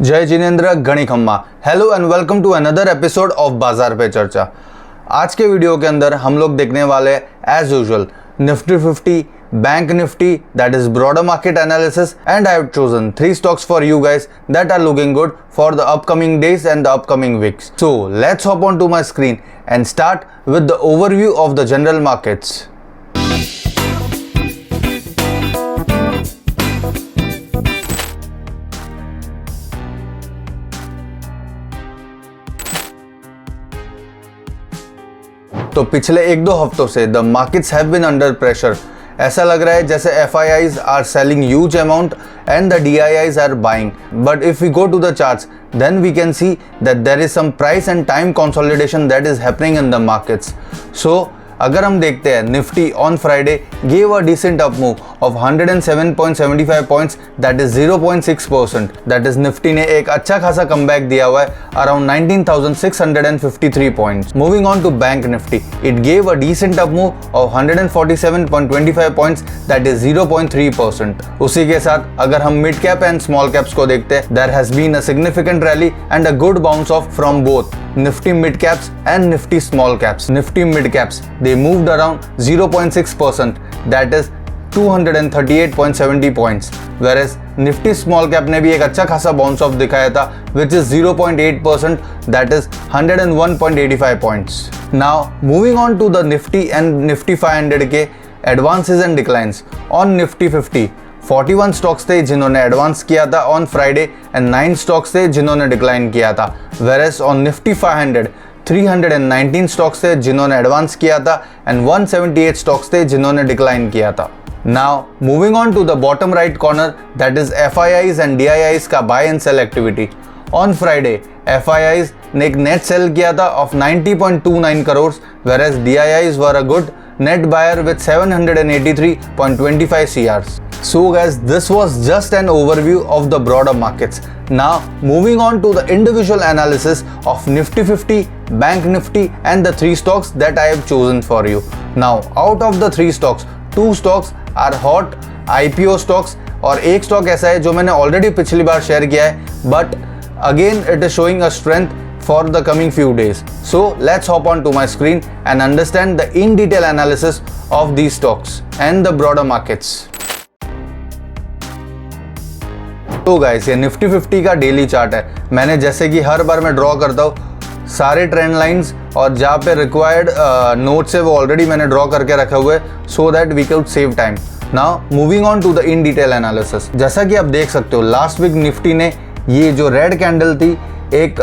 जय जिनेंद्र गणिखम्मा। Hello and welcome to another episode of Bazaar Pe चर्चा। आज के वीडियो के अंदर हम लोग देखने वाले as usual Nifty 50, bank Nifty, that is broader market analysis, and I have chosen 3 stocks for you guys that are looking good for the upcoming days and the upcoming weeks. So let's hop on to my screen and start with the overview of the general markets. तो पिछले 1-2 हफ्तों से the markets have been under pressure. ऐसा लग रहा है जैसे FIIs are selling huge amount and the DIIs are buying, but if we go to the charts then we can see that there is some price and time consolidation that is happening in the markets. So अगर हम देखते हैं Nifty on Friday gave a decent up move of 107.75 points, that is 0.6%. that is Nifty ने एक अच्छा खासा comeback दिया हुआ है around 19,653 points. Moving on to bank Nifty, it gave a decent up move of 147.25 points, that is 0.3%. उसी के साथ अगर हम mid cap and small caps को देखते हैं, there has been a significant rally and a good bounce off from both Nifty mid caps and Nifty small caps. Nifty mid caps, they moved around 0.6%, that is 238.70 points, whereas Nifty small cap ने भी एक अच्छा खासा bounce off दिखाया था, which is 0.8%, that is 101.85 points. Now moving on to the Nifty and Nifty 500 के advances and declines. On Nifty 50, 41 stocks थे जिन्होंने एडवांस किया था ऑन फ्राइडे एंड 9 स्टॉक्स थे जिन्होंने डिक्लाइन किया था, वेरेस ऑन निफ्टी 500 319 स्टॉक्स थे जिन्होंने एडवांस किया था एंड 178 स्टॉक्स थे जिन्होंने डिक्लाइन किया था. Now moving on to the bottom right corner, that is FIIs and DIIs का buy and sell activity. On Friday FIIs ने एक नेट सेल किया था of 90.29 crore, whereas DIIs were a good net buyer with 783.25 CRs. So guys, this was just an overview of the broader markets. Now moving on to the individual analysis of Nifty 50, Bank Nifty and the 3 stocks that I have chosen for you. Now out of the 3 stocks, 2 stocks are hot IPO stocks और एक stock ऐसा है जो मैंने already पिछली बार share किया है, but again it is showing a strength for the coming few days. So let's hop on to my screen and understand the in detail analysis of these stocks and the broader markets. तो guys, ये Nifty 50 का daily chart है. मैंने जैसे कि हर बार मैं draw करता हूँ सारे ट्रेंड लाइंस और जहाँ पे रिक्वायर्ड नोट्स है वो ऑलरेडी मैंने ड्रॉ करके रखे हुए so that we can save time. Now moving on to the in detail analysis. जैसा कि आप देख सकते हो लास्ट वीक निफ्टी ने ये जो रेड कैंडल थी एक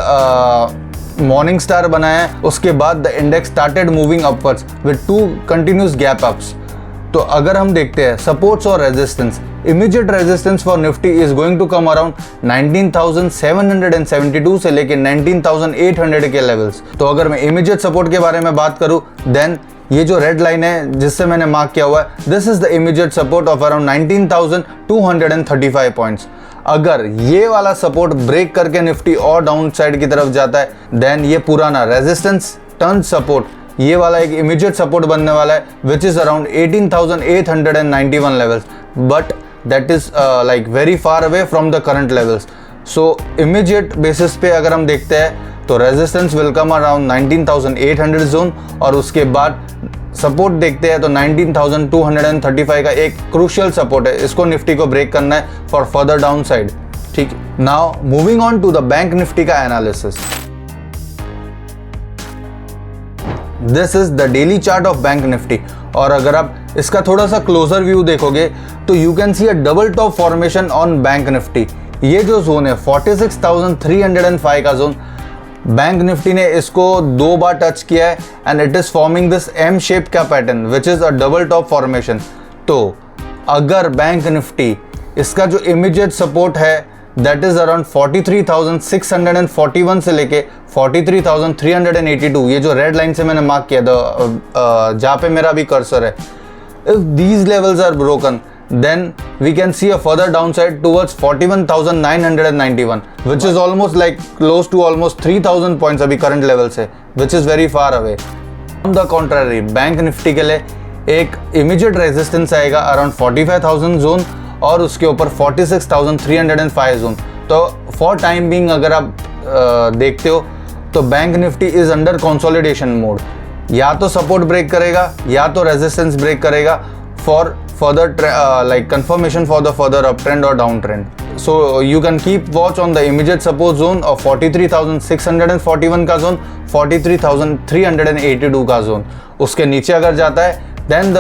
मॉर्निंग स्टार बनाया, उसके बाद the index started moving upwards with 2 continuous gap ups. तो अगर हम देखते हैं सपोर्ट्स और resistance, immediate resistance for Nifty is going to come around 19,772 से लेके 19,800 के लेवल्स. तो अगर मैं इमीडिएट सपोर्ट के बारे में बात करूं, देन ये जो रेड लाइन है जिससे मैंने मार्क किया हुआ है, this is the immediate support of around 19,235 points. अगर ये वाला सपोर्ट ब्रेक करके निफ्टी और डाउन साइड की तरफ जाता है, देन ये पुराना रेजिस्टेंस टर्न सपोर्ट, ये वाला एक इमीडिएट सपोर्ट बनने वाला है which is around 18,891 levels, but that is like very far away from the current levels. So immediate basis पे अगर हम देखते हैं तो resistance will come around 19,800 zone और उसके बाद सपोर्ट देखते हैं तो 19,235 का एक क्रूशियल सपोर्ट है, इसको निफ्टी को ब्रेक करना है फॉर फर्दर डाउन साइड. ठीक. Now moving on to the bank nifty का analysis. This is the daily chart of bank nifty और अगर आप इसका थोड़ा सा क्लोजर व्यू देखोगे तो you can see a double top formation on bank Nifty. ये जो जोन है 46,305 का जोन, बैंक निफ्टी ने इसको 2 बार टच किया है and it is forming this M shape का pattern which is a double top formation. तो अगर बैंक निफ्टी इसका जो इमीडिएट सपोर्ट है दैट इज अराउंड 43,641 से लेके 43,382, ये जो रेड लाइन से मैंने मार्क किया था जहाँ पे मेरा भी कर्सर है, if these levels are broken then we can see a further downside towards 41,991, which is almost like close to almost 3,000 points अभी current level से, which is very far away. On the contrary, bank Nifty के लिए एक immediate resistance आएगा around 45,000 zone और उसके ऊपर 46,305 zone. तो फॉर टाइम बीइंग अगर आप देखते हो तो bank nifty is under consolidation mode, या तो सपोर्ट ब्रेक करेगा या तो रेजिस्टेंस ब्रेक करेगा for further like confirmation for the further up trend और down trend. So you can keep watch on the immediate support zone of 43,641 का zone, 43,382 का zone. उसके नीचे अगर जाता है then the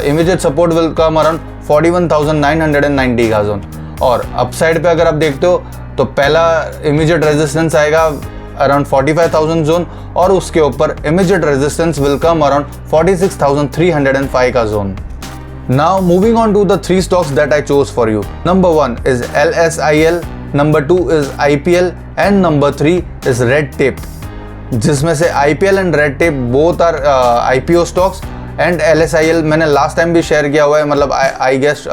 immediate support will come around 41,990 का zone. और अपसाइड पे अगर आप देखते हो तो पहला इमीडिएट रेजिस्टेंस आएगा अराउंड 45,000 जोन और उसके ऊपर immediate resistance will come around 46,305 का zone. Now moving on to the three stocks that I chose for you. Number 1 is LSIL, number 2 is IPL and number 3 is Red Tape. जिसमें से IPL and Red Tape both are IPO stocks and LSIL मैंने last time भी share किया हुआ है, मतलब I guess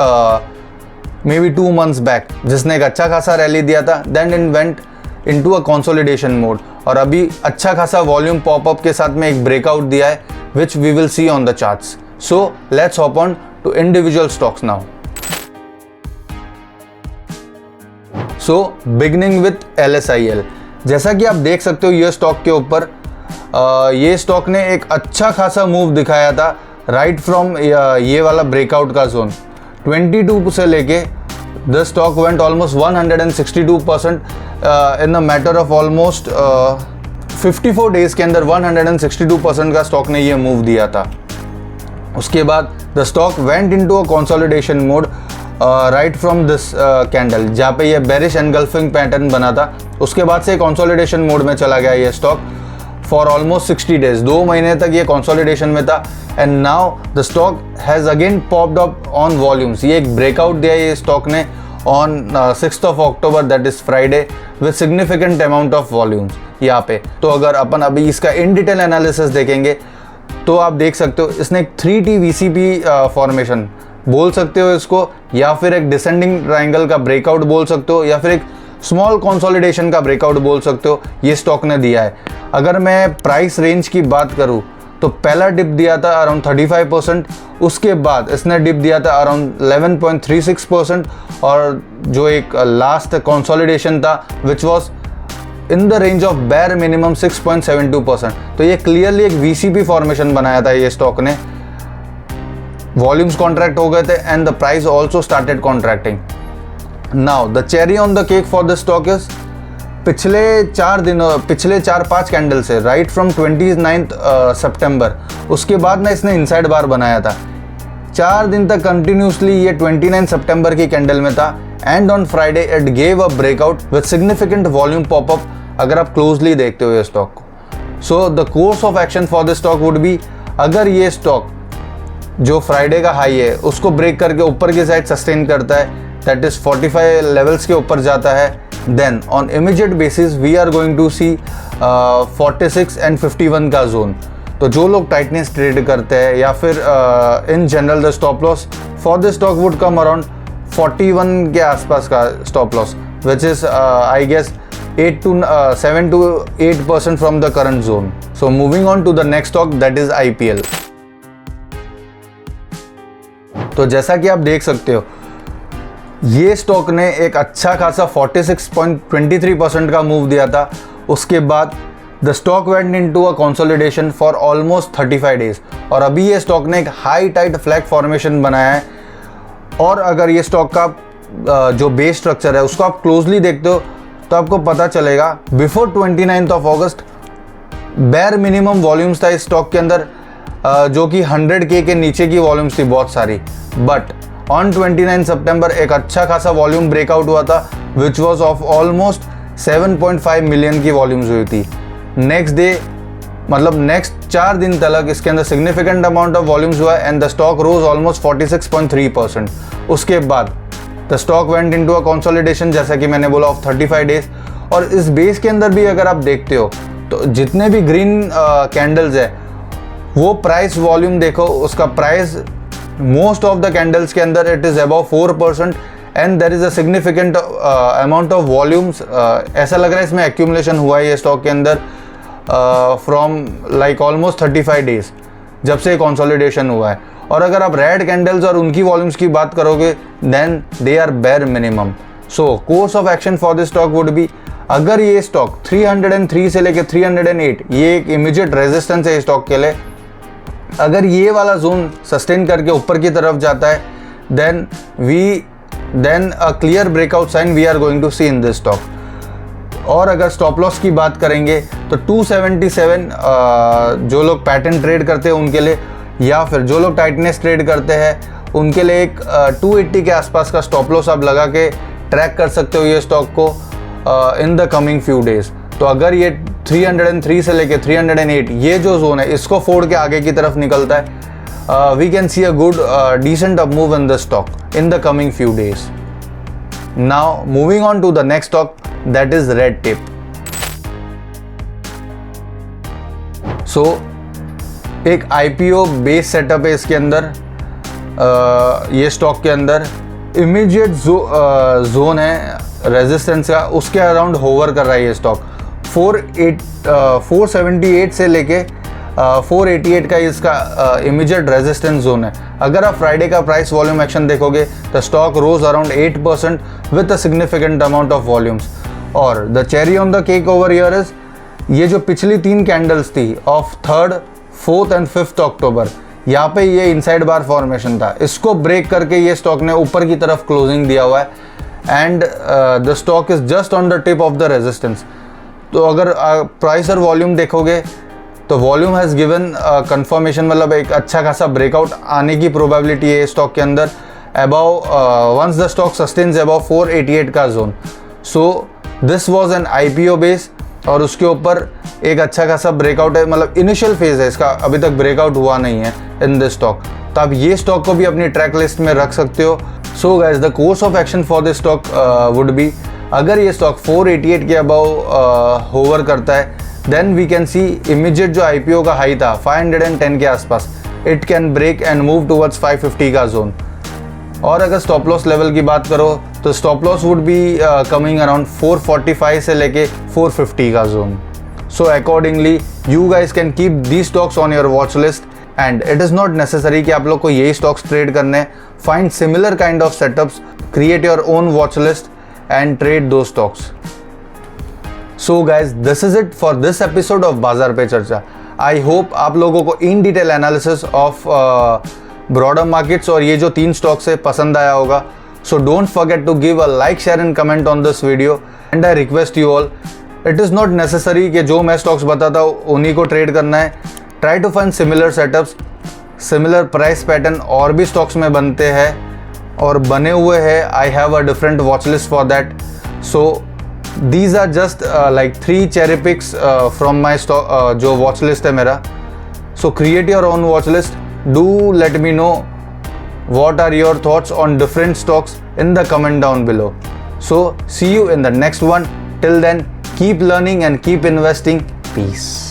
maybe 2 months back, जिसने एक अच्छा खासा रैली दिया था. Then it went into a consolidation mode और अभी अच्छा खासा वॉल्यूम पॉपअप के साथ में एक ब्रेकआउट दिया है which we will see on the charts. So let's hop on to individual stocks now. So beginning with LSIL, जैसा कि आप देख सकते हो ये स्टॉक के ऊपर ये स्टॉक ने एक अच्छा खासा मूव दिखाया था राइट फ्रॉम ये वाला ब्रेकआउट का जोन 22 से लेके the stock went almost 162% in the matter of almost 54 days के अंदर 162% का स्टॉक ने ये मूव दिया था. उसके बाद the stock went into a consolidation mode right from this candle, जहाँ पे ये बेरिश एनगल्फिंग पैटर्न बना था. उसके बाद से कंसोलिडेशन मोड में चला गया ये स्टॉक फॉर ऑलमोस्ट 60 डेज, 2 महीने तक ये कंसोलिडेशन में था. And now the stock has again popped up on volumes. ये एक ब्रेकआउट दिया ये स्टॉक ने on 6th of October, that is Friday, with significant amount of volumes यहाँ पे. तो अगर अपन अभी इसका इन डिटेल एनालिसिस देखेंगे तो आप देख सकते हो इसने एक 3T VCP फॉर्मेशन बोल सकते हो इसको, या फिर एक डिसेंडिंग ट्रायंगल का ब्रेकआउट बोल सकते हो, या फिर एक स्मॉल कंसोलिडेशन का ब्रेकआउट बोल सकते हो, ये स्टॉक ने दिया है. अगर मैं प्राइस रेंज की बात करूं तो पहला डिप दिया था अराउंड 35%, उसके बाद इसने डिप दिया था अराउंड 11.36% और जो एक लास्ट कंसोलिडेशन था which was in the range of bare minimum 6.72%. तो ये क्लियरली एक VCP फॉर्मेशन बनाया था ये स्टॉक ने. वॉल्यूम्स कॉन्ट्रैक्ट हो गए थे and the price also started contracting. Now the cherry on the cake for this stock is पिछले 4-5 कैंडल से राइट फ्रॉम 29th सितंबर, उसके बाद ना इसने इनसाइड बार बनाया था. 4 दिन तक कंटिन्यूसली ये 29 सितंबर की कैंडल में था and on Friday it gave a breakout with significant volume popup अगर आप क्लोजली देखते हो ये स्टॉक को. So the course of action for this stock would be, अगर ये स्टॉक जो फ्राइडे का हाई है उसको ब्रेक करके ऊपर की साइड सस्टेन करता है, दैट इज 45 लेवल्स के ऊपर जाता है, then on immediate basis we are going to see 46 and 51 का जोन. तो जो लोग टाइटनेस ट्रेड करते हैं या फिर in general the stop loss for this stock would come around 41 के आसपास का stop loss, which is I guess 7 to 8% from the current zone. So moving on to the next stock that is IPL. तो जैसा कि आप देख सकते हो ये स्टॉक ने एक अच्छा खासा 46.23% का मूव दिया था. उसके बाद the stock went into a consolidation for almost 35 days और अभी ये स्टॉक ने एक हाई टाइट फ्लैग फॉर्मेशन बनाया है. और अगर ये स्टॉक का जो बेस स्ट्रक्चर है उसको आप क्लोजली देखते हो तो आपको पता चलेगा before 29th of August bare minimum volumes था इस स्टॉक के अंदर, जो कि 100K के नीचे की वॉल्यूम्स थी बहुत सारी. बट ऑन 29 सितंबर एक अच्छा खासा वॉल्यूम ब्रेकआउट हुआ था which was of almost 7.5 million की वॉल्यूम्स हुई थी. नेक्स्ट डे मतलब नेक्स्ट 4 दिन तक इसके अंदर सिग्निफिकेंट अमाउंट ऑफ वॉल्यूम्स हुआ and the stock rose almost 46.3%. उसके बाद the stock went into a consolidation जैसा कि मैंने बोला ऑफ 35 डेज. और इस बेस के अंदर भी अगर आप देखते हो तो जितने भी ग्रीन कैंडल्स है वो प्राइस वॉल्यूम देखो, उसका price most of the candles के अंदर it is above 4% and there is a significant amount of volumes. ऐसा लग रहा है इसमें एक्यूमुलेशन हुआ है ये स्टॉक के अंदर फ्रॉम लाइक ऑलमोस्ट 35 डेज जब से कंसोलिडेशन हुआ है. और अगर आप रेड कैंडल्स और उनकी वॉल्यूम्स की बात करोगे then they are bare minimum. So course of action for this stock would be, अगर ये स्टॉक 303 से लेके 308, ये एक इमीडिएट रेजिस्टेंस है स्टॉक के लिए, अगर ये वाला जोन सस्टेन करके ऊपर की तरफ जाता है, then a clear breakout sign we are going to see in this stock. और अगर स्टॉप लॉस की बात करेंगे तो 277 जो लोग पैटर्न ट्रेड करते हैं उनके लिए, या फिर जो लोग टाइटनेस ट्रेड करते हैं उनके लिए एक 280 के आसपास का स्टॉप लॉस आप लगा के ट्रैक कर सकते हो ये स्टॉक को इन द कमिंग फ्यू डेज। तो अगर ये 303 से लेके 308 ये जो जोन है इसको फोड़ के आगे की तरफ निकलता है, we can see a good decent up move in the stock in the coming few days. Now moving on to the next stock, that is red tape. So एक IPO बेस सेटअप है इसके अंदर, ये stock के अंदर immediate zone है resistance का, उसके अराउंड होवर कर रहा है ये स्टॉक। 478 से लेके 488 का इसका इमीडिएट रेजिस्टेंस जोन है। अगर आप फ्राइडे का प्राइस वॉल्यूम एक्शन देखोगे तो stock rose around 8% with a significant amount of volumes. और the cherry on the cake over here is, ये जो पिछली 3 कैंडल्स थी of 3rd, 4th and 5th अक्टूबर, यहाँ पे ये इनसाइड बार फॉर्मेशन था, इसको ब्रेक करके ये स्टॉक ने ऊपर की तरफ क्लोजिंग दिया हुआ है and the stock is just on the tip of the resistance. तो अगर प्राइस और वॉल्यूम देखोगे तो वॉल्यूम हैज़ गिवन कंफर्मेशन, मतलब एक अच्छा खासा ब्रेकआउट आने की प्रोबेबिलिटी है स्टॉक के अंदर above once the stock sustains above 488 का zone. So this was an IPO base और उसके ऊपर एक अच्छा खासा ब्रेकआउट है, मतलब इनिशियल फेज है इसका, अभी तक ब्रेकआउट हुआ नहीं है इन दिस स्टॉक। तो आप ये स्टॉक को भी अपनी ट्रैक लिस्ट में रख सकते हो। So guys, the course of action for this stock would be, अगर ये स्टॉक 488 के अबाउ होवर करता है, then we can see immediate जो IPO का हाई था 510 के आसपास, it can break and move towards 550 का जोन। और अगर स्टॉप लॉस लेवल की बात करो तो stop loss would be coming around 445 से लेके 450 का zone. So accordingly you guys can keep the stocks on your watch list and it is not necessary कि आप लोग को यही स्टॉक्स ट्रेड करने। Find similar kind of setups, create your own watch list and trade those stocks. So guys, this is it for this episode of Bazaar Pe Charcha. I hope आप लोगों को in detail analysis of broader markets और ये जो 3 stocks है पसंद आया होगा। So don't forget to give a like, share and comment on this video and I request you all, it is not necessary कि जो मैं स्टॉक्स बताता हूँ उन्हीं को ट्रेड करना है। Try to find similar setups, similar price pattern और भी स्टॉक्स में बनते हैं और बने हुए हैं। I have a different watch list for that. So these are just like 3 cherry picks from my stock जो watch list है मेरा। So create your own watch list. Do let me know what are your thoughts on different stocks in the comment down below. So see you in the next one. Till then, keep learning and keep investing. Peace.